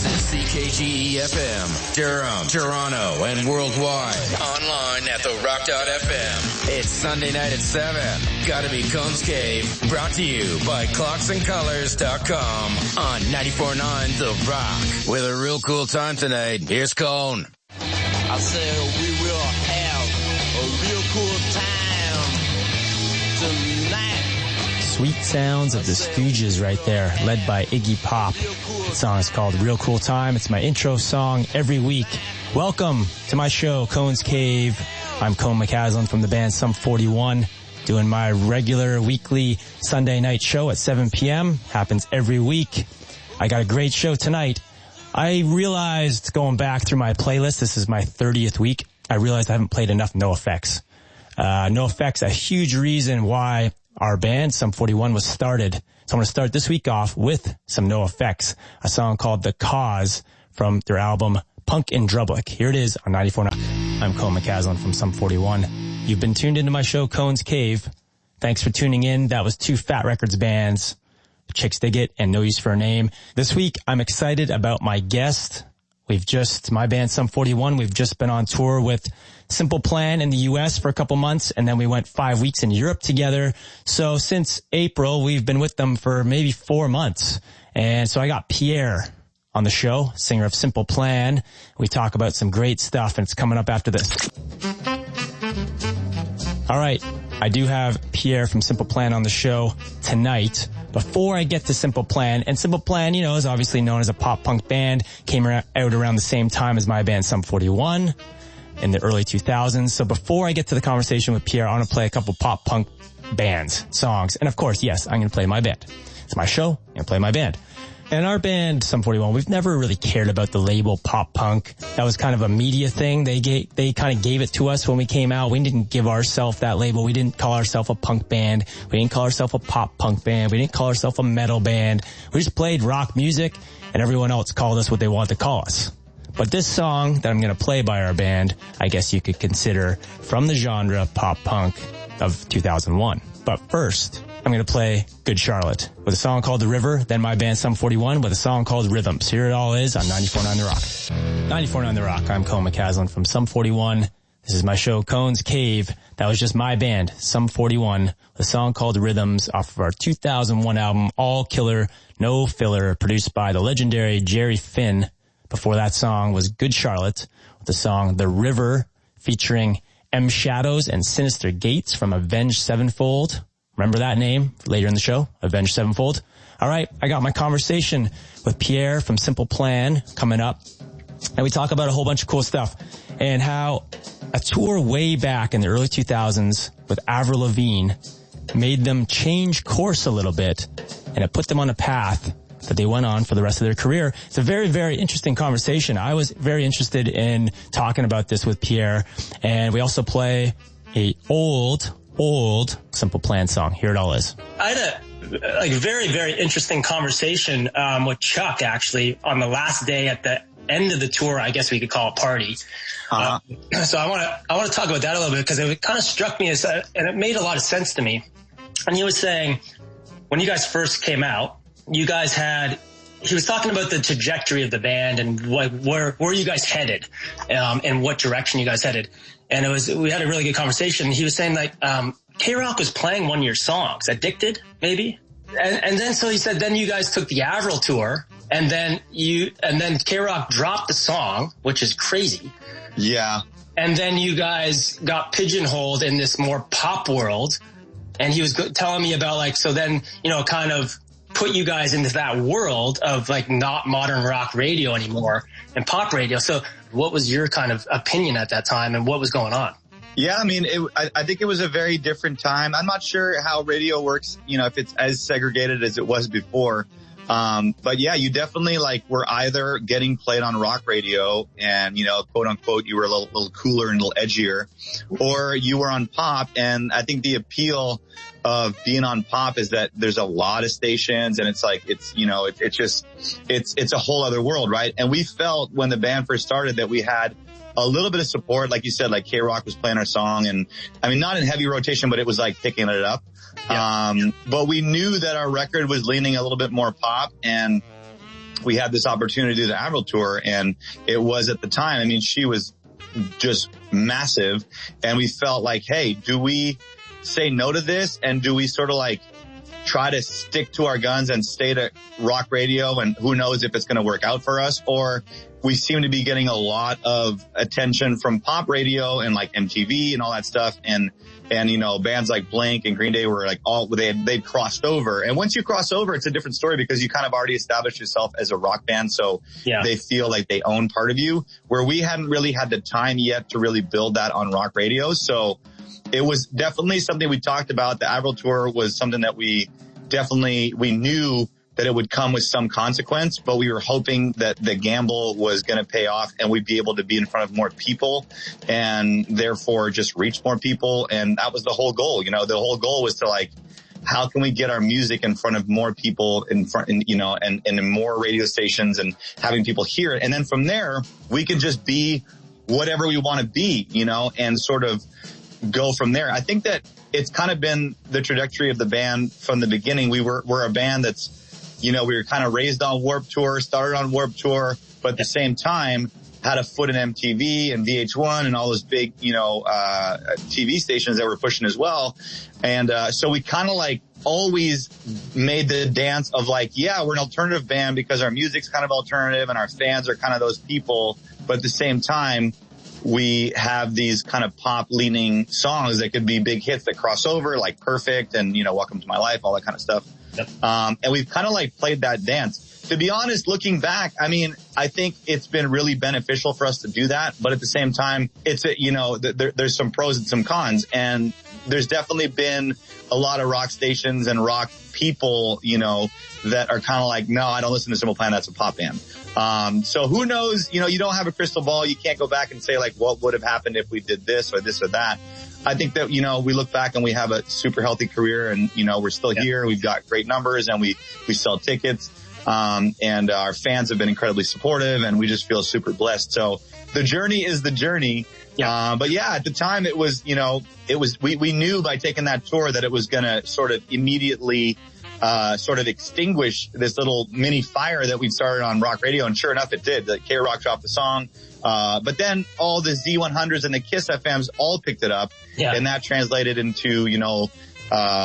is CKGE-FM, Durham, Toronto, and worldwide. Online at therock.fm. It's Sunday night at 7. Gotta be Cone's Cave. Brought to you by clocksandcolors.com on 94.9 The Rock. With a real cool time tonight, here's Cone. I said we will have a real cool time tonight. Sweet sounds of the Stooges right there, led by Iggy Pop. The song is called Real Cool Time. It's my intro song every week. Welcome to my show, Cone's Cave. I'm Cone McCaslin from the band Sum 41, doing my regular weekly Sunday night show at 7 p.m. Happens every week. I got a great show tonight. I realized going back through my playlist, this is my 30th week, I realized I haven't played enough NoFX. NoFX, a huge reason why our band, Sum 41, was started. So I'm going to start this week off with some NoFX, a song called The Cause from their album Punk in Drublic. Here it is on 94.9. I'm Cone McCaslin from Sum 41. You've been tuned into my show, Cone's Cave. Thanks for tuning in. That was two Fat Records bands, Chicks Dig It and No Use for a Name. This week, I'm excited about my guest. My band Sum 41, we've just been on tour with Simple Plan in the U.S. for a couple months, and then we went 5 weeks in Europe together. So since April, we've been with them for maybe 4 months. And so I got Pierre on the show, singer of Simple Plan. We talk about some great stuff, and it's coming up after this. All right, I do have Pierre from Simple Plan on the show tonight. Before I get to Simple Plan, and Simple Plan, you know, is obviously known as a pop-punk band, came out around the same time as my band Sum 41 in the early 2000s. So before I get to the conversation with Pierre, I want to play a couple pop-punk bands, songs, and of course, yes, I'm going to play my band. It's my show, I'm going to play my band. And our band, Sum 41, we've never really cared about the label pop punk. That was kind of a media thing. They kind of gave it to us when we came out. We didn't give ourselves that label. We didn't call ourselves a punk band. We didn't call ourselves a pop punk band. We didn't call ourselves a metal band. We just played rock music, and everyone else called us what they wanted to call us. But this song that I'm going to play by our band, I guess you could consider from the genre pop punk of 2001. But first, I'm going to play Good Charlotte with a song called The River, then my band Sum 41 with a song called Rhythms. Here it all is on 94.9 The Rock. 94.9 The Rock. I'm Cone McCaslin from Sum 41. This is my show, Cone's Cave. That was just my band, Sum 41, with a song called Rhythms off of our 2001 album, All Killer, No Filler, produced by the legendary Jerry Finn. Before that song was Good Charlotte with the song The River, featuring M Shadows and Sinister Gates from Avenged Sevenfold. Remember that name later in the show, Avenged Sevenfold. All right, I got my conversation with Pierre from Simple Plan coming up. And we talk about a whole bunch of cool stuff and how a tour way back in the early 2000s with Avril Lavigne made them change course a little bit, and it put them on a path that they went on for the rest of their career. It's a very, very interesting conversation. I was very interested in talking about this with Pierre, and we also play a old Simple Plan song. Here it all is. I had a very, very interesting conversation with Chuck, actually, on the last day at the end of the tour. I guess we could call it party. So I want to talk about that a little bit, because it kind of struck me and it made a lot of sense to me. And he was saying, when you guys first came out, he was talking about the trajectory of the band and where you guys headed, and what direction you guys headed. And we had a really good conversation. He was saying like, K-Rock was playing one of your songs, Addicted, maybe? And then, so he said, then you guys took the Avril tour, and then K-Rock dropped the song, which is crazy. Yeah. And then you guys got pigeonholed in this more pop world. And he was telling me about like, so then, you know, kind of put you guys into that world of like not modern rock radio anymore and pop radio. So what was your kind of opinion at that time, and what was going on? Yeah, I mean, I think it was a very different time. I'm not sure how radio works, you know, if it's as segregated as it was before. But yeah, you definitely like were either getting played on rock radio and, you know, quote unquote, you were a little cooler and a little edgier, or you were on pop. And I think the appeal of being on pop is that there's a lot of stations, and it's like, it's, you know, it's a whole other world, right? And we felt when the band first started that we had a little bit of support. Like you said, like K-Rock was playing our song, and I mean, not in heavy rotation, but it was like picking it up. Yeah. But we knew that our record was leaning a little bit more pop, and we had this opportunity to do the Admiral tour, and it was at the time, I mean, she was just massive, and we felt like, hey, do we say no to this, and do we sort of like try to stick to our guns and stay to rock radio, and who knows if it's going to work out for us? Or we seem to be getting a lot of attention from pop radio and like MTV and all that stuff, and you know, bands like Blink and Green Day were like they'd crossed over. And once you cross over, it's a different story because you kind of already established yourself as a rock band. So they feel like they own part of you, where we hadn't really had the time yet to really build that on rock radio. So it was definitely something we talked about. The Admiral tour was something that we knew that it would come with some consequence, but we were hoping that the gamble was going to pay off and we'd be able to be in front of more people and therefore just reach more people. And that was the whole goal. You know, the whole goal was to like, how can we get our music in front of more people and in more radio stations and having people hear it. And then from there, we can just be whatever we want to be, you know, and sort of go from there. I think that it's kind of been the trajectory of the band from the beginning. We're a band that's, you know, we were kind of raised on Warped Tour, started on Warped Tour, but at the same time had a foot in MTV and VH1 and all those big, you know, TV stations that were pushing as well. And so we kind of like always made the dance of like, yeah, we're an alternative band because our music's kind of alternative and our fans are kind of those people. But at the same time, we have these kind of pop leaning songs that could be big hits that cross over, like Perfect and, you know, Welcome to My Life, all that kind of stuff. Yep. And we've kind of like played that dance. To be honest, looking back, I mean, I think it's been really beneficial for us to do that. But at the same time, it's you know, there's some pros and some cons. And there's definitely been a lot of rock stations and rock people, you know, that are kind of like, no, I don't listen to Simple Plan. That's a pop band. So who knows, you know, you don't have a crystal ball. You can't go back and say like, what would have happened if we did this or that. I think that, you know, we look back and we have a super healthy career and, you know, we're still here. We've got great numbers and we sell tickets. And our fans have been incredibly supportive and we just feel super blessed. So the journey is the journey. Yeah. But yeah, at the time it was, you know, we knew by taking that tour that it was going to sort of immediately sort of extinguish this little mini fire that we'd started on rock radio. And sure enough, it did. The K-Rock dropped the song. But then all the Z100s and the Kiss FMs all picked it up. Yeah. And that translated into, you know,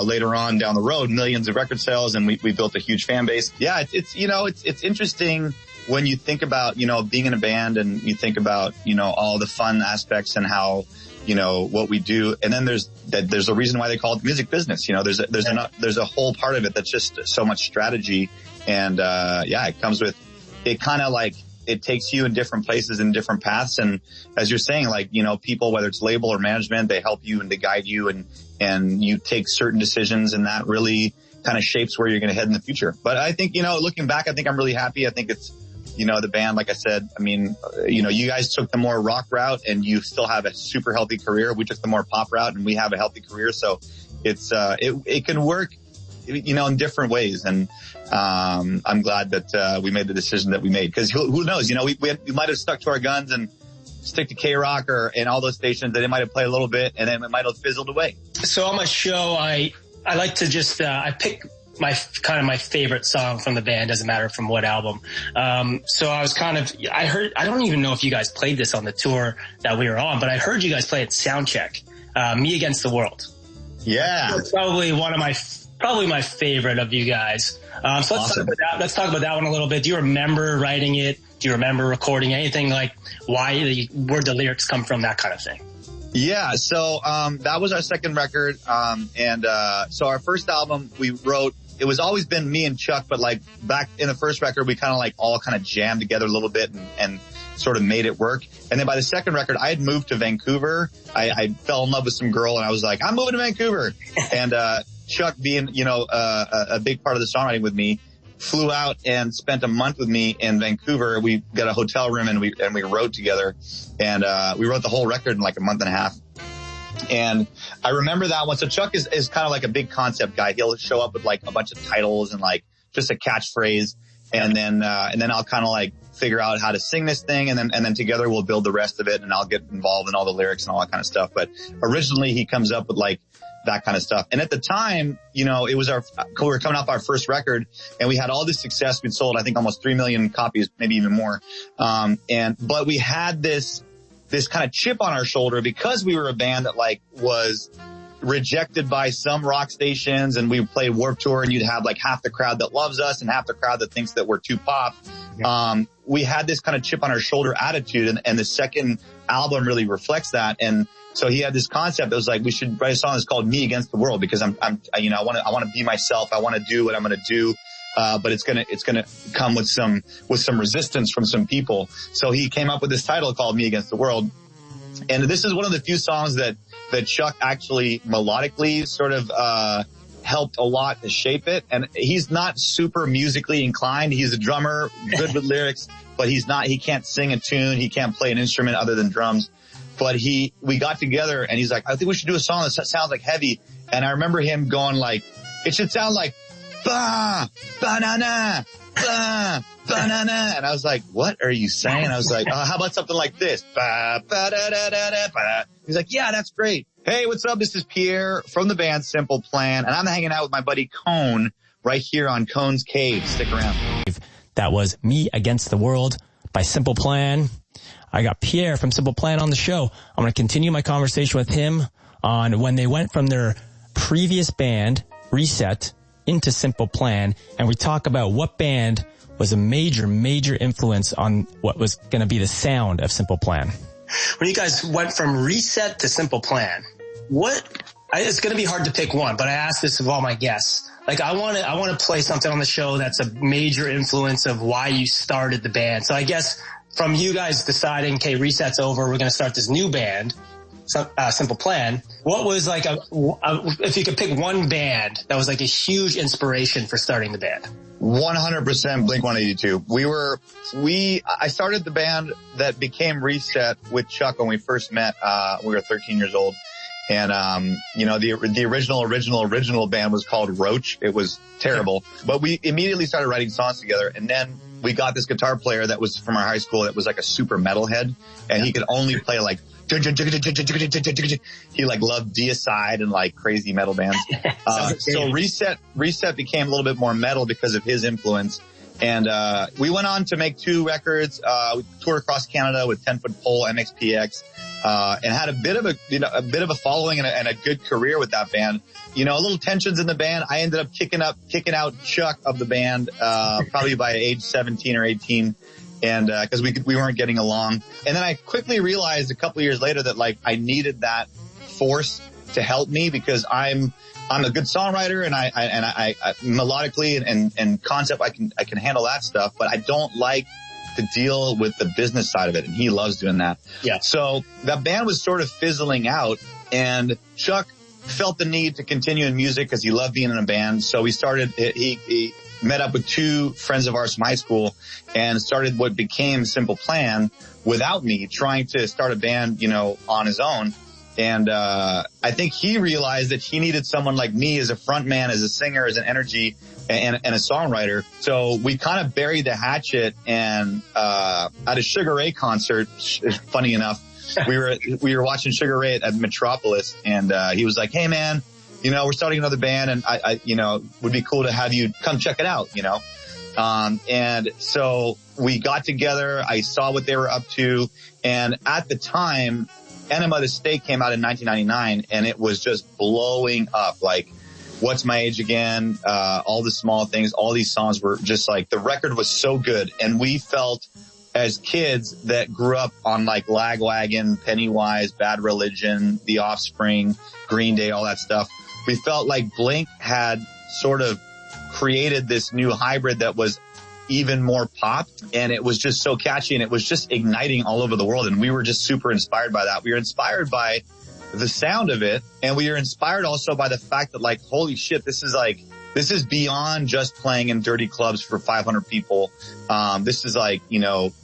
later on down the road, millions of record sales. And we built a huge fan base. Yeah. It's you know, it's interesting when you think about, you know, being in a band and you think about, you know, all the fun aspects and how, you know, what we do. And then there's a reason why they call it music business. You know, there's a whole part of it that's just so much strategy. And, it comes with, it kind of like, it takes you in different places and different paths. And as you're saying, like, you know, people, whether it's label or management, they help you and they guide you and you take certain decisions and that really kind of shapes where you're going to head in the future. But I think, you know, looking back, I think I'm really happy. I think it's, you know, the band, like I said, I mean, you know, you guys took the more rock route and you still have a super healthy career. We took the more pop route and we have a healthy career. So it's, it can work, you know, in different ways. And, I'm glad that, we made the decision that we made because who knows, you know, we might have stuck to our guns and stick to K-Rock and all those stations that it might have played a little bit and then it might have fizzled away. So on my show, I like to just, I pick my favorite song from the band, doesn't matter from what album. So I was I don't even know if you guys played this on the tour that we were on, but I heard you guys play it Soundcheck, Me Against the World. Yeah. It's probably my favorite of you guys. So let's talk about that one a little bit. Do you remember writing it? Do you remember recording anything like where'd the lyrics come from, that kind of thing? Yeah. So, that was our second record. So our first album we wrote, it was always been me and Chuck, but like back in the first record, we kind of jammed together a little bit and sort of made it work. And then by the second record, I had moved to Vancouver. I fell in love with some girl and I was like, I'm moving to Vancouver. And, Chuck being, you know, a big part of the songwriting with me, flew out and spent a month with me in Vancouver. We got a hotel room and we wrote together and, we wrote the whole record in like a month and a half. And I remember that one. So Chuck is kind of like a big concept guy. He'll show up with like a bunch of titles and like just a catchphrase. And then I'll kind of like figure out how to sing this thing. And then together we'll build the rest of it and I'll get involved in all the lyrics and all that kind of stuff. But originally he comes up with like that kind of stuff. And at the time, you know, we were coming off our first record and we had all this success. We'd sold, I think, almost 3 million copies, maybe even more. But we had this kind of chip on our shoulder because we were a band that like was rejected by some rock stations, and we played Warped Tour, and you'd have like half the crowd that loves us and half the crowd that thinks that we're too pop. We had this kind of chip on our shoulder attitude, and the second album really reflects that. And so he had this concept that was like, we should write a song that's called Me Against the World, because I want to be myself. I want to do what I'm going to do. But it's gonna come with some resistance from some people. So he came up with this title called Me Against the World. And this is one of the few songs that Chuck actually melodically sort of, helped a lot to shape it. And he's not super musically inclined. He's a drummer, good with lyrics, but he can't sing a tune. He can't play an instrument other than drums. But we got together and he's like, I think we should do a song that sounds like heavy. And I remember him going like, it should sound like, ba, banana, ba, banana. And I was like, what are you saying? I was like, how about something like this? Ba, ba, da, da, da, da, ba. He's like, yeah, that's great. Hey, what's up? This is Pierre from the band Simple Plan, and I'm hanging out with my buddy Cone right here on Cone's Cave. Stick around. That was Me Against the World by Simple Plan. I got Pierre from Simple Plan on the show. I'm going to continue my conversation with him on when they went from their previous band, Reset, into Simple Plan, and we talk about what band was a major influence on what was going to be the sound of Simple Plan. When you guys went from Reset to Simple Plan, it's going to be hard to pick one, but I asked this of all my guests. Like, I want to play something on the show that's a major influence of why you started the band. So I guess from you guys deciding, okay, Reset's over, we're going to start this new band, Simple Plan. What was like if you could pick one band that was like a huge inspiration for starting the band? 100% Blink-182. I started the band that became Reset with Chuck when we first met. We were 13 years old. And, the original band was called Roach. It was terrible, but we immediately started writing songs together. And then we got this guitar player that was from our high school that was like a super metalhead, and he could only play like, he like loved Deicide and like crazy metal bands. So Reset became a little bit more metal because of his influence. And, we went on to make 2 records. We toured across Canada with 10 Foot Pole, MXPX, and had a bit of a following and a good career with that band. You know, a little tensions in the band. I ended up kicking out Chuck of the band, probably by age 17 or 18. And, cause we weren't getting along. And then I quickly realized a couple of years later that like I needed that force to help me, because I'm a good songwriter and I melodically and concept, I can handle that stuff, but I don't like to deal with the business side of it. And he loves doing that. Yeah. So that band was sort of fizzling out, and Chuck felt the need to continue in music because he loved being in a band. So he met up with 2 friends of ours from high school and started what became Simple Plan without me, trying to start a band, on his own. And, I think he realized that he needed someone like me as a front man, as a singer, as an energy and a songwriter. So we kind of buried the hatchet, and, at a Sugar Ray concert, funny enough, we were watching Sugar Ray at Metropolis, and, he was like, hey man, we're starting another band, and I would be cool to have you come check it out, and so we got together. I saw what they were up to. And at the time, Enema of the State came out in 1999, and it was just blowing up. Like, What's My Age Again, All the Small Things, all these songs were just like, the record was so good. And we felt as kids that grew up on like Lagwagon, Pennywise, Bad Religion, The Offspring, Green Day, all that stuff, we felt like Blink had sort of created this new hybrid that was even more pop, and it was just so catchy, and it was just igniting all over the world. And we were just super inspired by that. We were inspired by the sound of it, and we were inspired also by the fact that like, holy shit, this is beyond just playing in dirty clubs for 500 people. This is like,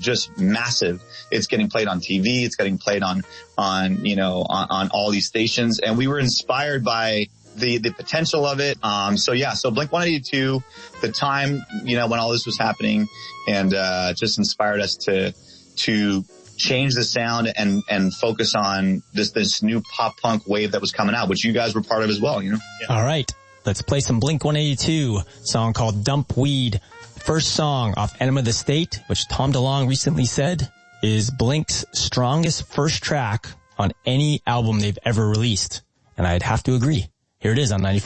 just massive. It's getting played on TV. It's getting played on all these stations. And we were inspired by the potential of it. So Blink-182, the time, when all this was happening, and, just inspired us to change the sound and focus on this new pop punk wave that was coming out, which you guys were part of as well, you know? Yeah. All right. Let's play some Blink-182, song called Dump Weed. First song off Enema of the State, which Tom DeLonge recently said is Blink's strongest first track on any album they've ever released. And I'd have to agree. Here it is on 94.